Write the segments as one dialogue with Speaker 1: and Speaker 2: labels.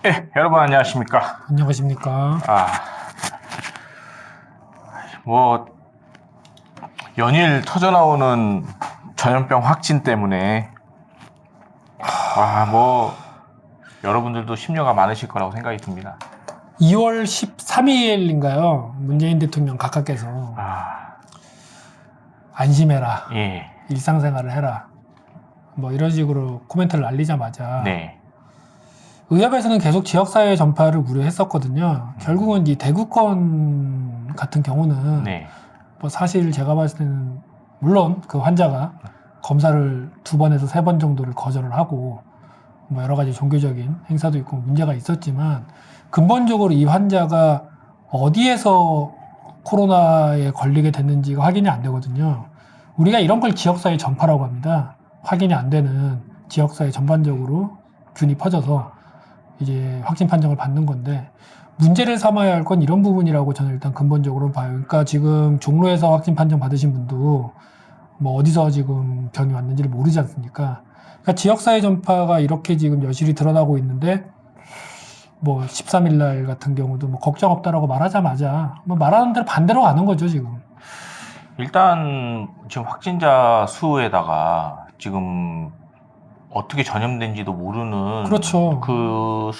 Speaker 1: 네, 여러분 안녕하십니까?
Speaker 2: 안녕하십니까?
Speaker 1: 뭐 연일 터져 나오는 전염병 확진 때문에 뭐 여러분들도 심려가 많으실 거라고 생각이 듭니다.
Speaker 2: 2월 13일인가요? 문재인 대통령 각하께서 안심해라,
Speaker 1: 예,
Speaker 2: 일상생활을 해라, 뭐 이런 식으로 코멘트를 날리자마자
Speaker 1: 네,
Speaker 2: 의협에서는 계속 지역사회 전파를 우려했었거든요. 결국은 이 대구권 같은 경우는
Speaker 1: 네,
Speaker 2: 뭐 사실 제가 봤을 때는 물론 그 환자가 검사를 2번에서 3번 정도를 거절을 하고 뭐 여러 가지 종교적인 행사도 있고 문제가 있었지만 근본적으로 이 환자가 어디에서 코로나에 걸리게 됐는지가 확인이 안 되거든요. 우리가 이런 걸 지역사회 전파라고 합니다. 확인이 안 되는 지역사회 전반적으로 균이 퍼져서 이제 확진 판정을 받는 건데 문제를 삼아야 할 건 이런 부분이라고 저는 일단 근본적으로 봐요. 그러니까 지금 종로에서 확진 판정 받으신 분도 뭐 어디서 지금 병이 왔는지를 모르지 않습니까? 그러니까 지역사회 전파가 이렇게 지금 여실히 드러나고 있는데 뭐 13일 날 같은 경우도 뭐 걱정 없다라고 말하자마자 뭐 말하는 대로 반대로 가는 거죠 지금.
Speaker 1: 일단 지금 확진자 수에다가 지금 어떻게 전염된지도 모르는
Speaker 2: 그렇죠.
Speaker 1: 그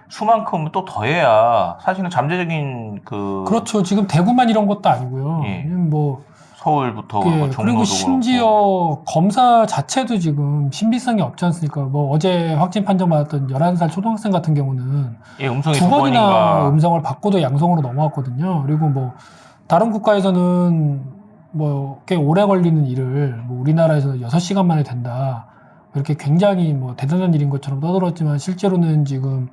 Speaker 1: 수만큼 또 더해야 사실은 잠재적인
Speaker 2: 그렇죠. 지금 대구만 이런 것도 아니고요.
Speaker 1: 예.
Speaker 2: 뭐
Speaker 1: 서울부터
Speaker 2: 예,
Speaker 1: 종로도
Speaker 2: 그리고 심지어
Speaker 1: 그렇고.
Speaker 2: 검사 자체도 지금 신비성이 없지 않습니까? 뭐 어제 확진 판정 받았던 11살 초등학생 같은 경우는
Speaker 1: 예, 음성이
Speaker 2: 2번이나
Speaker 1: 2번인가
Speaker 2: 음성을 받고도 양성으로 넘어왔거든요. 그리고 뭐 다른 국가에서는 뭐 꽤 오래 걸리는 일을 뭐 우리나라에서 6시간 만에 된다. 이렇게 굉장히 뭐 대단한 일인 것처럼 떠들었지만 실제로는 지금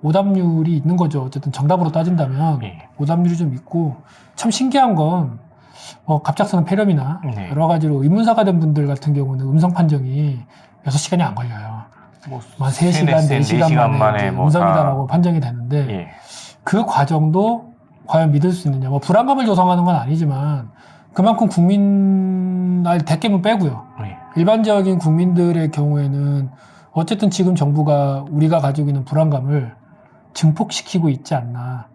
Speaker 2: 오답률이 있는 거죠. 어쨌든 정답으로 따진다면
Speaker 1: 예.
Speaker 2: 오답률이 좀 있고 참 신기한 건 갑작스러운 폐렴이나
Speaker 1: 네.
Speaker 2: 여러 가지로 의문사가 된 분들 같은 경우는 음성 판정이 6시간이 안 걸려요.
Speaker 1: 뭐
Speaker 2: 3시간, 4시간 만에
Speaker 1: 뭐
Speaker 2: 음성이다라고 판정이 되는데
Speaker 1: 예.
Speaker 2: 그 과정도 과연 믿을 수 있느냐. 뭐 불안감을 조성하는 건 아니지만 그만큼 대개는 빼고요.
Speaker 1: 예.
Speaker 2: 일반적인 국민들의 경우에는 어쨌든 지금 정부가 우리가 가지고 있는 불안감을 증폭시키고 있지 않나.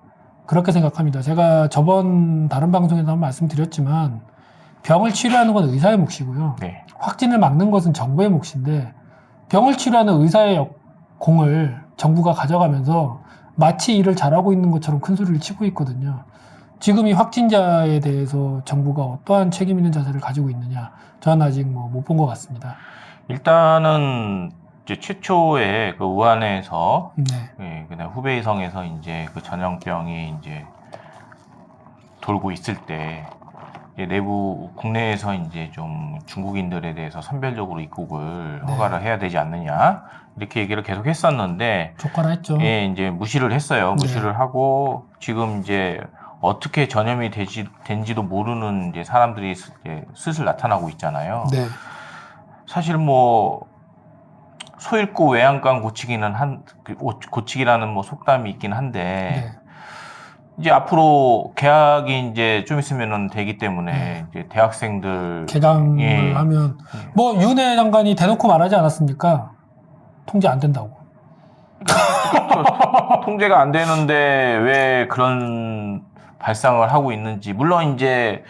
Speaker 2: 그렇게 생각합니다. 제가 저번 다른 방송에서 한번 말씀드렸지만 병을 치료하는 건 의사의 몫이고요.
Speaker 1: 네.
Speaker 2: 확진을 막는 것은 정부의 몫인데 병을 치료하는 의사의 공을 정부가 가져가면서 마치 일을 잘하고 있는 것처럼 큰 소리를 치고 있거든요. 지금 이 확진자에 대해서 정부가 어떠한 책임 있는 자세를 가지고 있느냐 저는 아직 못 본 것 같습니다.
Speaker 1: 일단은 이제 최초에 그 우한에서
Speaker 2: 네.
Speaker 1: 예, 그다음 후베이성에서 이제 그 전염병이 이제 돌고 있을 때 내부 국내에서 이제 좀 중국인들에 대해서 선별적으로 입국을
Speaker 2: 네.
Speaker 1: 허가를 해야 되지 않느냐 이렇게 얘기를 계속 했었는데
Speaker 2: 조카라 했죠.
Speaker 1: 예, 이제 무시를 했어요.
Speaker 2: 네.
Speaker 1: 무시를 하고 지금 이제 어떻게 전염이 된지도 모르는 이제 사람들이 이제 슬슬 나타나고 있잖아요.
Speaker 2: 네.
Speaker 1: 사실 뭐 소잃고 외양간 고치기라는 뭐 속담이 있긴 한데
Speaker 2: 네.
Speaker 1: 이제 앞으로 개학이 이제 좀 있으면은 되기 때문에
Speaker 2: 네.
Speaker 1: 이제 대학생들
Speaker 2: 개강을
Speaker 1: 예.
Speaker 2: 하면 뭐 윤회 장관이 대놓고 말하지 않았습니까? 통제 안 된다고.
Speaker 1: 통제가 안 되는데 왜 그런 발상을 하고 있는지 물론 이제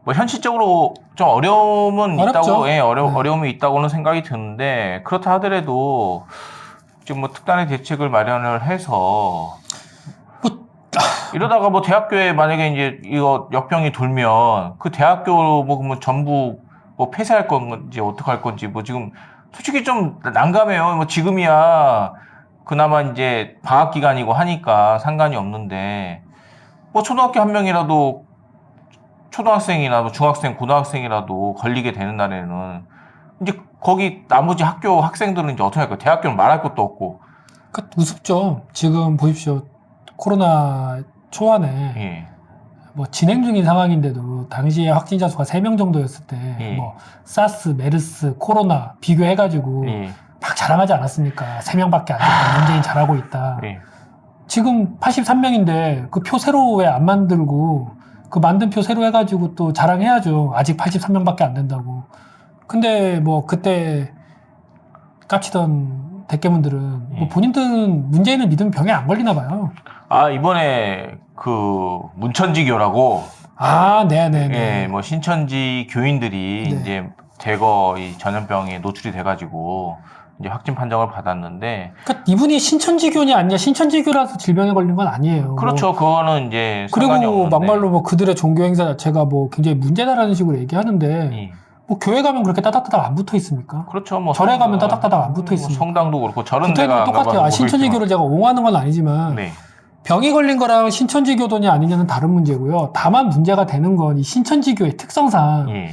Speaker 1: 뭐 현실적으로 좀 어려움은
Speaker 2: 어렵죠.
Speaker 1: 있다고
Speaker 2: 네.
Speaker 1: 어려움이 있다고는 생각이 드는데 그렇다 하더라도 지금 뭐 특단의 대책을 마련을 해서 이러다가 뭐 대학교에 만약에 이제 이거 역병이 돌면 그 대학교 뭐 전부 뭐 폐쇄할 건지 어떡할 건지 뭐 지금 솔직히 좀 난감해요. 뭐 지금이야 그나마 이제 방학 기간이고 하니까 상관이 없는데 뭐 초등학교 한 명이라도 초등학생이나 뭐 중학생, 고등학생이라도 걸리게 되는 날에는 이제 거기 나머지 학교 학생들은 이제 어떻게 할까요? 대학교는 말할 것도 없고.
Speaker 2: 그 우습죠. 지금 보십시오. 코로나 초반에
Speaker 1: 예.
Speaker 2: 뭐 진행 중인 상황인데도 당시에 확진자 수가 3명 정도였을 때
Speaker 1: 예.
Speaker 2: 뭐 사스, 메르스, 코로나 비교해가지고
Speaker 1: 예.
Speaker 2: 막 자랑하지 않았습니까? 3명밖에 안 됐다. 문재인 잘하고 있다.
Speaker 1: 예.
Speaker 2: 지금 83명인데 그 표 새로 왜 안 만들고 그 만든 표 새로 해가지고 또 자랑해야죠. 아직 83명밖에 안 된다고. 근데 뭐 그때 깝치던 대깨문들은
Speaker 1: 예.
Speaker 2: 뭐 본인들은 문재인을 믿으면 병에 안 걸리나 봐요.
Speaker 1: 아, 이번에 그 문천지교라고
Speaker 2: 아, 네네네.
Speaker 1: 예, 뭐 신천지 교인들이
Speaker 2: 네.
Speaker 1: 이제 대거 이 전염병에 노출이 돼가지고 이제 확진 판정을 받았는데
Speaker 2: 그러니까 이분이 신천지교냐 아니냐, 신천지교라서 질병에 걸린 건 아니에요.
Speaker 1: 그렇죠.
Speaker 2: 뭐
Speaker 1: 그거는 이제 상관이
Speaker 2: 그리고
Speaker 1: 없는데.
Speaker 2: 막말로 뭐 그들의 종교 행사 자체가 뭐 굉장히 문제다라는 식으로 얘기하는데
Speaker 1: 예.
Speaker 2: 뭐 교회 가면 그렇게 따닥따닥 안 붙어 있습니까?
Speaker 1: 그렇죠. 뭐
Speaker 2: 절에 가면 따닥따닥 안 붙어 있습니까?
Speaker 1: 성당도 그렇고 절은
Speaker 2: 붙어 있는
Speaker 1: 내가
Speaker 2: 건
Speaker 1: 안
Speaker 2: 똑같아요.
Speaker 1: 가봐서
Speaker 2: 아, 신천지교를 제가 옹호하는 건 아니지만
Speaker 1: 네.
Speaker 2: 병이 걸린 거랑 신천지교도냐 아니냐는 다른 문제고요. 다만 문제가 되는 건 이 신천지교의 특성상
Speaker 1: 예.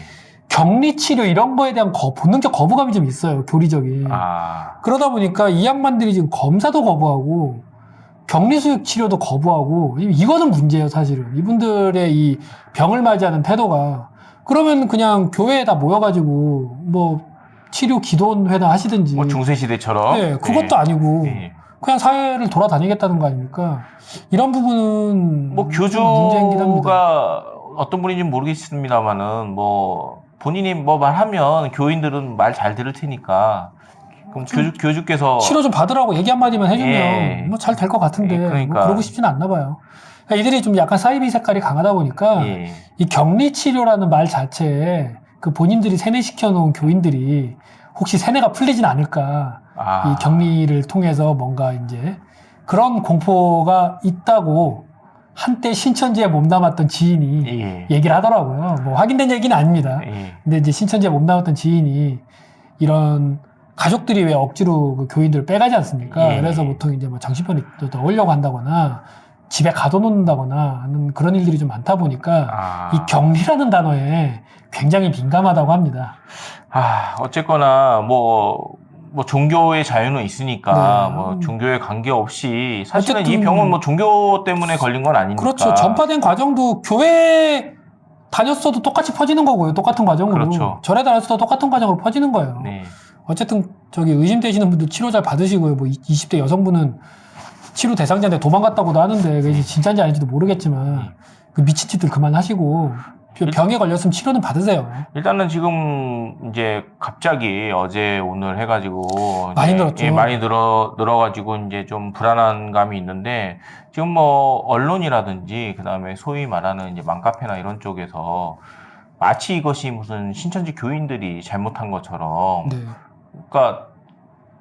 Speaker 2: 격리 치료 이런 거에 대한 본능적 거부감이 좀 있어요. 교리적인.
Speaker 1: 아.
Speaker 2: 그러다 보니까 이 양반들이 지금 검사도 거부하고 격리수육 치료도 거부하고 이거는 문제예요. 사실은 이분들의 이 병을 맞이하는 태도가 그러면 그냥 교회에다 모여가지고 뭐 치료 기도회나 하시든지
Speaker 1: 뭐 중세 시대처럼.
Speaker 2: 네, 그것도 아니고
Speaker 1: 예.
Speaker 2: 그냥 사회를 돌아다니겠다는 거 아닙니까? 이런 부분은
Speaker 1: 뭐
Speaker 2: 좀 문제이긴 합니다.
Speaker 1: 교주가 어떤 분인지 는 모르겠습니다만은 뭐 본인이 뭐 말하면 교인들은 말 잘 들을 테니까 그럼 교주께서
Speaker 2: 치료 좀 받으라고 얘기 한마디만 해주면
Speaker 1: 예.
Speaker 2: 뭐 잘 될 것 같은데
Speaker 1: 예, 그러니까.
Speaker 2: 뭐 그러고 싶지는 않나 봐요. 그러니까 이들이 좀 약간 사이비 색깔이 강하다 보니까
Speaker 1: 예.
Speaker 2: 이 격리 치료라는 말 자체에 그 본인들이 세뇌시켜 놓은 교인들이 혹시 세뇌가 풀리진 않을까
Speaker 1: 아.
Speaker 2: 이 격리를 통해서 뭔가 이제 그런 공포가 있다고 한때 신천지에 몸담았던 지인이
Speaker 1: 예.
Speaker 2: 얘기를 하더라고요. 뭐 확인된 얘기는 아닙니다.
Speaker 1: 예.
Speaker 2: 근데 이제 신천지에 몸담았던 지인이 이런 가족들이 왜 억지로 그 교인들을 빼가지 않습니까?
Speaker 1: 예.
Speaker 2: 그래서 보통 이제 뭐 정신병이 넣으려고 한다거나 집에 가둬놓는다거나 하는 그런 일들이 좀 많다 보니까
Speaker 1: 아.
Speaker 2: 이 격리라는 단어에 굉장히 민감하다고 합니다.
Speaker 1: 아, 어쨌거나 뭐 종교의 자유는 있으니까
Speaker 2: 네.
Speaker 1: 뭐 종교에 관계없이 사실은
Speaker 2: 어쨌든
Speaker 1: 이 병은 뭐 종교 때문에 걸린 건 아니니까.
Speaker 2: 그렇죠. 전파된 과정도 교회 다녔어도 똑같이 퍼지는 거고요. 똑같은 과정으로.
Speaker 1: 그렇죠.
Speaker 2: 절에 다녔어도 똑같은 과정으로 퍼지는 거예요.
Speaker 1: 네.
Speaker 2: 어쨌든 저기 의심되시는 분들 치료 잘 받으시고요. 뭐 20대 여성분은 치료 대상자인데 도망갔다고도 하는데 그게 진짜인지 아닌지도 모르겠지만 그 미친 짓들 그만하시고 병에 걸렸으면 치료는 받으세요.
Speaker 1: 일단은 지금 이제 갑자기 어제 오늘 해가지고
Speaker 2: 많이
Speaker 1: 이제
Speaker 2: 늘었죠.
Speaker 1: 예, 많이 늘어가지고 이제 좀 불안한 감이 있는데 지금 뭐 언론이라든지 그 다음에 소위 말하는 이제 맘카페나 이런 쪽에서 마치 이것이 무슨 신천지 교인들이 잘못한 것처럼
Speaker 2: 네.
Speaker 1: 그러니까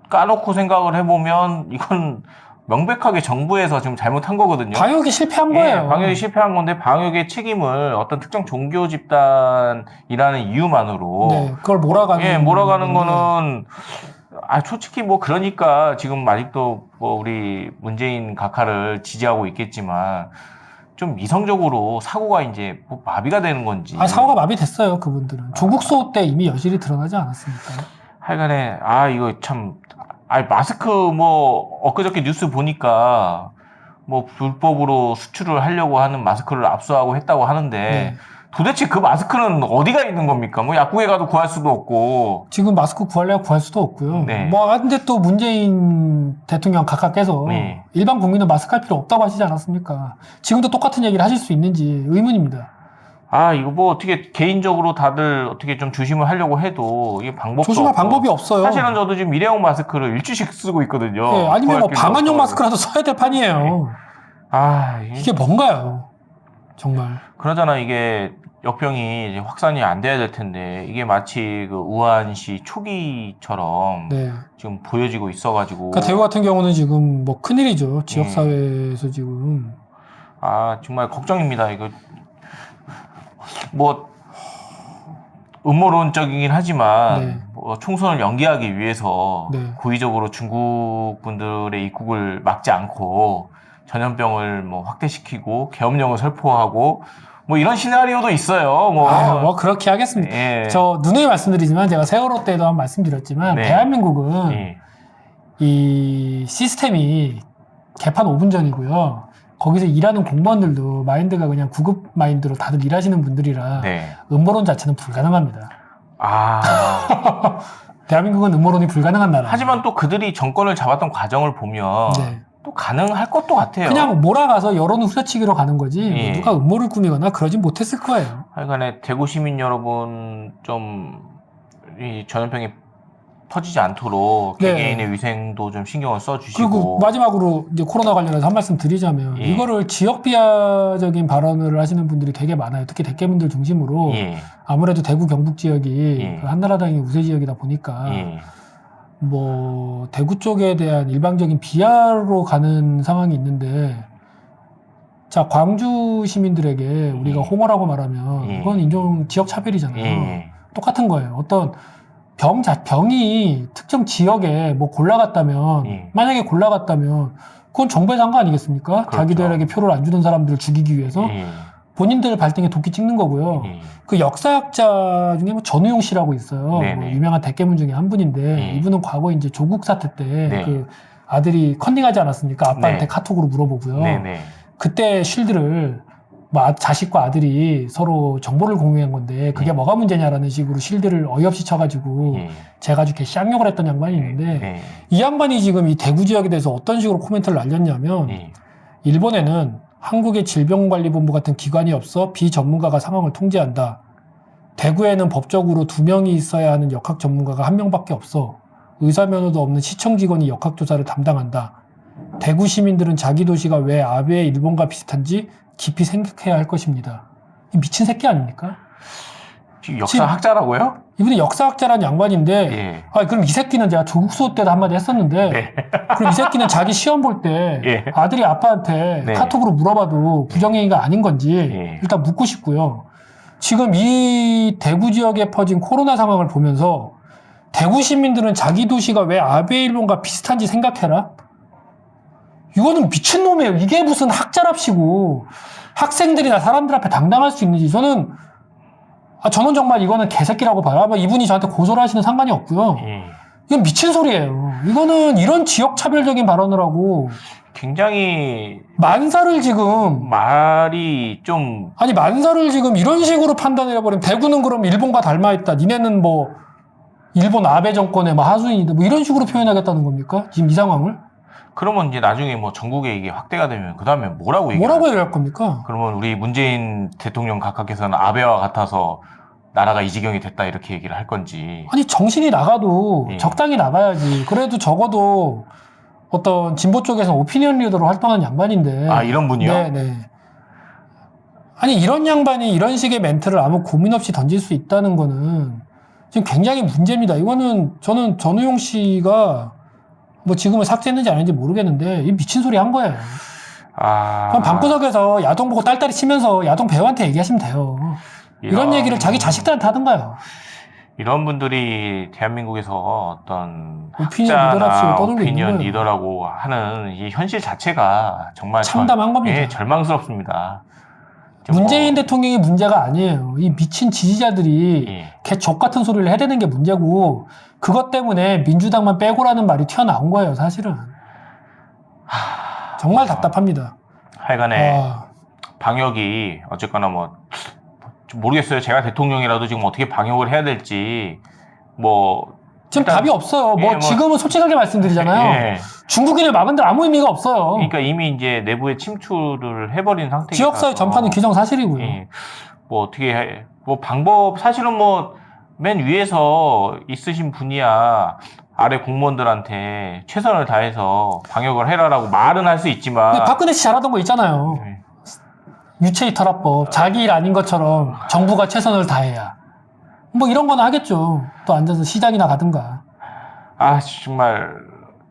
Speaker 1: 까놓고 생각을 해보면 이건 명백하게 정부에서 지금 잘못한 거거든요.
Speaker 2: 방역이 실패한
Speaker 1: 예,
Speaker 2: 거예요.
Speaker 1: 방역이 실패한 건데 방역의 책임을 어떤 특정 종교 집단이라는 이유만으로
Speaker 2: 네, 그걸 몰아가는.
Speaker 1: 예, 몰아가는
Speaker 2: 건데.
Speaker 1: 거는 솔직히 뭐 그러니까 지금 아직도 뭐 우리 문재인 각하를 지지하고 있겠지만 좀 이성적으로 사고가 이제 뭐 마비가 되는 건지.
Speaker 2: 사고가 마비됐어요, 그분들은. 조국 수호 때 이미 여실히 드러나지 않았습니까?
Speaker 1: 하여간에 이거 참 마스크 뭐 엊그저께 뉴스 보니까 뭐 불법으로 수출을 하려고 하는 마스크를 압수하고 했다고 하는데
Speaker 2: 네.
Speaker 1: 도대체 그 마스크는 어디가 있는 겁니까? 뭐 약국에 가도 구할 수도 없고.
Speaker 2: 지금 마스크 구하려고 구할 수도 없고요.
Speaker 1: 네.
Speaker 2: 근데 또 문재인 대통령 각하께서
Speaker 1: 네.
Speaker 2: 일반 국민은 마스크 할 필요 없다고 하시지 않았습니까? 지금도 똑같은 얘기를 하실 수 있는지 의문입니다.
Speaker 1: 이거 뭐 어떻게 개인적으로 다들 어떻게 좀 조심을 하려고 해도 이게 방법도
Speaker 2: 조심할
Speaker 1: 없고.
Speaker 2: 방법이 없어요.
Speaker 1: 사실은 저도 지금 일회용 마스크를 일주씩 쓰고 있거든요.
Speaker 2: 네, 아니면 뭐
Speaker 1: 구할 길도
Speaker 2: 방한용
Speaker 1: 없어가지고.
Speaker 2: 마스크라도 써야 될 판이에요.
Speaker 1: 이게
Speaker 2: 이게 뭔가요? 정말.
Speaker 1: 그러잖아. 이게 역병이 이제 확산이 안 돼야 될 텐데 이게 마치 그 우한시 초기처럼
Speaker 2: 네.
Speaker 1: 지금 보여지고 있어가지고.
Speaker 2: 그러니까 대구 같은 경우는 지금 뭐 큰일이죠. 지역사회에서 지금.
Speaker 1: 정말 걱정입니다. 이거 뭐 음모론적이긴 하지만
Speaker 2: 네.
Speaker 1: 뭐 총선을 연기하기 위해서
Speaker 2: 네.
Speaker 1: 고의적으로 중국 분들의 입국을 막지 않고 전염병을 뭐 확대시키고 계엄령을 설포하고 뭐 이런 시나리오도 있어요.
Speaker 2: 뭐 그렇게 하겠습니다.
Speaker 1: 예.
Speaker 2: 저 누누이 말씀드리지만 제가 세월호 때도 한 말씀드렸지만
Speaker 1: 네.
Speaker 2: 대한민국은
Speaker 1: 예.
Speaker 2: 이 시스템이 개판 5분 전이고요. 거기서 일하는 공무원들도 마인드가 그냥 구급 마인드로 다들 일하시는 분들이라
Speaker 1: 네.
Speaker 2: 음모론 자체는 불가능합니다. 대한민국은 음모론이 불가능한 나라.
Speaker 1: 하지만 또 그들이 정권을 잡았던 과정을 보면
Speaker 2: 네.
Speaker 1: 또 가능할 것도 같아요.
Speaker 2: 그냥 몰아가서 여론을 후려치기로 가는 거지
Speaker 1: 예.
Speaker 2: 누가 음모를 꾸미거나 그러진 못했을 거예요.
Speaker 1: 하여간에 대구 시민 여러분 좀 이 전염병이 터지지 않도록
Speaker 2: 네.
Speaker 1: 개개인의 위생도 좀 신경을 써주시고.
Speaker 2: 그리고 마지막으로 이제 코로나 관련해서 한 말씀 드리자면
Speaker 1: 예.
Speaker 2: 이거를 지역 비하적인 발언을 하시는 분들이 되게 많아요. 특히 대깨분들 중심으로
Speaker 1: 예.
Speaker 2: 아무래도 대구 경북 지역이
Speaker 1: 예.
Speaker 2: 그 한나라당의 우세 지역이다 보니까
Speaker 1: 예.
Speaker 2: 뭐 대구 쪽에 대한 일방적인 비하로 가는 상황이 있는데 자 광주 시민들에게 우리가 홍어라고 말하면
Speaker 1: 예.
Speaker 2: 이건 인종 지역 차별이잖아요.
Speaker 1: 예.
Speaker 2: 똑같은 거예요. 어떤 병이 특정 지역에 뭐 골라갔다면
Speaker 1: 예.
Speaker 2: 만약에 골라갔다면 그건 정부의 상관 아니겠습니까?
Speaker 1: 그렇죠.
Speaker 2: 자기들에게 표를 안 주는 사람들을 죽이기 위해서
Speaker 1: 예.
Speaker 2: 본인들 발등에 도끼 찍는 거고요.
Speaker 1: 예.
Speaker 2: 그 역사학자 중에 뭐 전우용 씨라고 있어요.
Speaker 1: 네네.
Speaker 2: 뭐 유명한 대깨문 중에 한 분인데
Speaker 1: 예.
Speaker 2: 이분은 과거 이제 조국 사태 때
Speaker 1: 네.
Speaker 2: 그 아들이 컨닝하지 않았습니까? 아빠한테
Speaker 1: 네.
Speaker 2: 카톡으로 물어보고요.
Speaker 1: 네네.
Speaker 2: 그때 쉴드를 뭐 자식과 아들이 서로 정보를 공유한 건데 그게
Speaker 1: 네.
Speaker 2: 뭐가 문제냐라는 식으로 쉴드를 어이없이 쳐가지고
Speaker 1: 예.
Speaker 2: 제가 아주 쌍욕을 했던 양반이 있는데
Speaker 1: 네.
Speaker 2: 이 양반이 지금 이 대구 지역에 대해서 어떤 식으로 코멘트를 날렸냐면
Speaker 1: 예.
Speaker 2: 일본에는 한국의 질병관리본부 같은 기관이 없어 비전문가가 상황을 통제한다. 대구에는 법적으로 2명이 있어야 하는 역학 전문가가 1명밖에 없어. 의사면허도 없는 시청 직원이 역학조사를 담당한다. 대구 시민들은 자기 도시가 왜 아베의 일본과 비슷한지 깊이 생각해야 할 것입니다. 이 미친 새끼 아닙니까?
Speaker 1: 지금 역사학자라고요?
Speaker 2: 이분이 역사학자라는 양반인데
Speaker 1: 예.
Speaker 2: 아 그럼 이 새끼는 제가 조국 수업 때도 한마디 했었는데
Speaker 1: 네.
Speaker 2: 그럼 이 새끼는 자기 시험 볼 때
Speaker 1: 예.
Speaker 2: 아들이 아빠한테
Speaker 1: 네.
Speaker 2: 카톡으로 물어봐도 부정행위가 아닌 건지
Speaker 1: 예.
Speaker 2: 일단 묻고 싶고요. 지금 이 대구 지역에 퍼진 코로나 상황을 보면서 대구 시민들은 자기 도시가 왜 아베 일본과 비슷한지 생각해라. 이거는 미친놈이에요. 이게 무슨 학자랍시고 학생들이나 사람들 앞에 당당할 수 있는지 저는 정말 이거는 개새끼라고 봐요. 아마 이분이 저한테 고소를 하시는 상관이 없고요.
Speaker 1: 예.
Speaker 2: 이건 미친 소리예요. 이거는 이런 지역 차별적인 발언을 하고
Speaker 1: 굉장히
Speaker 2: 만사를 지금
Speaker 1: 말이 좀
Speaker 2: 만사를 지금 이런 식으로 판단해버리면 대구는 그럼 일본과 닮아있다. 니네는 뭐 일본 아베 정권의 뭐 하수인이다. 뭐 이런 식으로 표현하겠다는 겁니까? 지금 이 상황을?
Speaker 1: 그러면 이제 나중에 뭐 전국에 이게 확대가 되면 그 다음에 뭐라고
Speaker 2: 얘기할 겁니까?
Speaker 1: 그러면 우리 문재인 대통령 각하께서는 아베와 같아서 나라가 이 지경이 됐다 이렇게 얘기를 할 건지.
Speaker 2: 아니 정신이 나가도
Speaker 1: 예.
Speaker 2: 적당히 나가야지. 그래도 적어도 어떤 진보 쪽에서 오피니언 리더로 활동하는 양반인데.
Speaker 1: 아 이런 분이요?
Speaker 2: 네네. 아니 이런 양반이 이런 식의 멘트를 아무 고민 없이 던질 수 있다는 거는 지금 굉장히 문제입니다. 이거는 저는 전우용 씨가 뭐 지금은 삭제했는지 아닌지 모르겠는데 이 미친 소리 한 거예요. 그럼 방구석에서 야동 보고 딸딸이 치면서 야동 배우한테 얘기하시면 돼요. 이런 얘기를 자기 자식들한테 하든가요.
Speaker 1: 이런 분들이 대한민국에서 어떤
Speaker 2: 오피니언 리더랍시고 떠들고 있는
Speaker 1: 오피니언
Speaker 2: 거예요.
Speaker 1: 리더라고 하는 이 현실 자체가 정말
Speaker 2: 참담한 겁니다.
Speaker 1: 예, 절망스럽습니다.
Speaker 2: 문재인 대통령이 문제가 아니에요. 이 미친 지지자들이
Speaker 1: 예.
Speaker 2: 개족 같은 소리를 해대는 게 문제고 그것 때문에 민주당만 빼고라는 말이 튀어나온 거예요. 사실은. 정말 답답합니다.
Speaker 1: 하여간에 방역이 어쨌거나 모르겠어요. 제가 대통령이라도 지금 어떻게 방역을 해야 될지
Speaker 2: 지금 답이 없어요. 지금은 솔직하게 말씀드리잖아요.
Speaker 1: 예.
Speaker 2: 중국인을 막은들 아무 의미가 없어요.
Speaker 1: 그러니까 이미 이제 내부에 침투를 해버린 상태니까.
Speaker 2: 지역사회 전파는 기정사실이고요.
Speaker 1: 예. 방법, 사실은 맨 위에서 있으신 분이야. 아래 공무원들한테 최선을 다해서 방역을 해라라고 말은 할 수 있지만.
Speaker 2: 근데 박근혜 씨 잘하던 거 있잖아요.
Speaker 1: 예.
Speaker 2: 유체이 탄압법. 자기 일 아닌 것처럼 정부가 최선을 다해야. 이런 거는 하겠죠. 또 앉아서 시장이나 가든가.
Speaker 1: 정말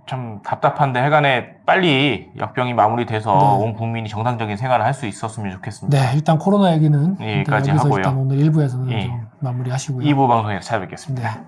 Speaker 1: 참 답답한데 하여간에 빨리 역병이 마무리돼서 온 국민이 정상적인 생활을 할 수 있었으면 좋겠습니다.
Speaker 2: 네, 일단 코로나 얘기는
Speaker 1: 여기까지
Speaker 2: 여기서
Speaker 1: 하고요.
Speaker 2: 일단 오늘 1부에서는 좀 마무리하시고요.
Speaker 1: 2부 방송에서 찾아뵙겠습니다.
Speaker 2: 네.